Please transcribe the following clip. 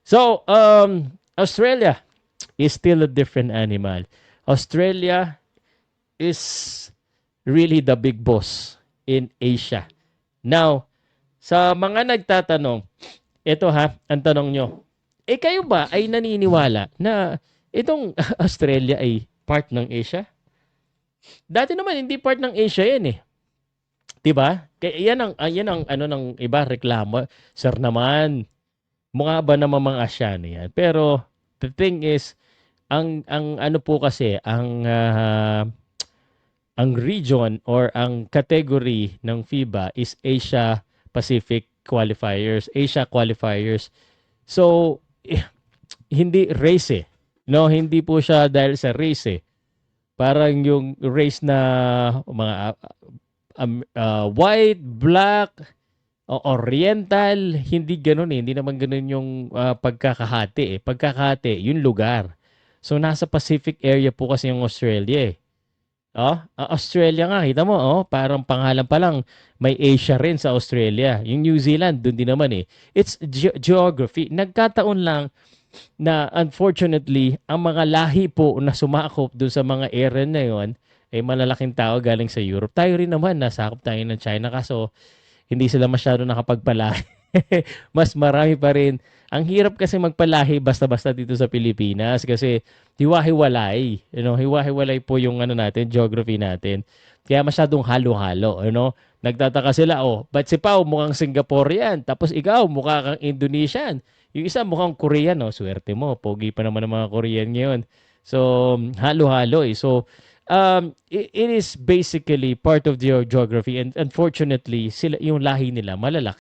So, Australia is still a different animal. Australia is really the big boss in Asia. Now, sa mga nagtatanong, ito ha, ang tanong nyo, kayo ba ay naniniwala na itong Australia ay part ng Asia? Dati naman hindi part ng Asia yan eh. 'Di ba? Kaya yan ang ano ng iba reklamo. Sir naman, mukha ba naman mga Asyano yan? Pero the thing is, ang ano po kasi, ang region or ang category ng FIBA is Asia Pacific qualifiers, Asia qualifiers. So, hindi race eh. No, hindi po siya dahil sa race eh. Parang yung race na mga white, black, oriental, hindi ganoon eh. Hindi naman ganoon yung pagkakahati eh. Pagkakahati, yung lugar. So, nasa Pacific area po kasi yung Australia eh. Oh, Australia nga, kita mo, oh, parang pangalan pa lang, may Asia rin sa Australia. Yung New Zealand, doon din naman eh. It's geography. Nagkataon lang na unfortunately, ang mga lahi po na sumakop doon sa mga area na yon ay malalaking tao galing sa Europe. Tayo rin naman, nasakop tayo ng China kaso hindi sila masyado nakapagpalahi. Mas marami pa rin. Ang hirap kasi magpalahi basta-basta dito sa Pilipinas kasi hiwa-hiwalay. Hiwa-hiwalay po yung ano natin, geography natin. Kaya masyadong halo-halo. Nagtataka sila, ba't si Pao mukhang Singaporean, tapos ikaw mukha kang Indonesian. Yung isa mukhang Korean, swerte mo. Pogi pa naman ng mga Korean ngayon. So, halo-halo eh. So, it is basically part of your geography and unfortunately, sila, yung lahi nila malalaki.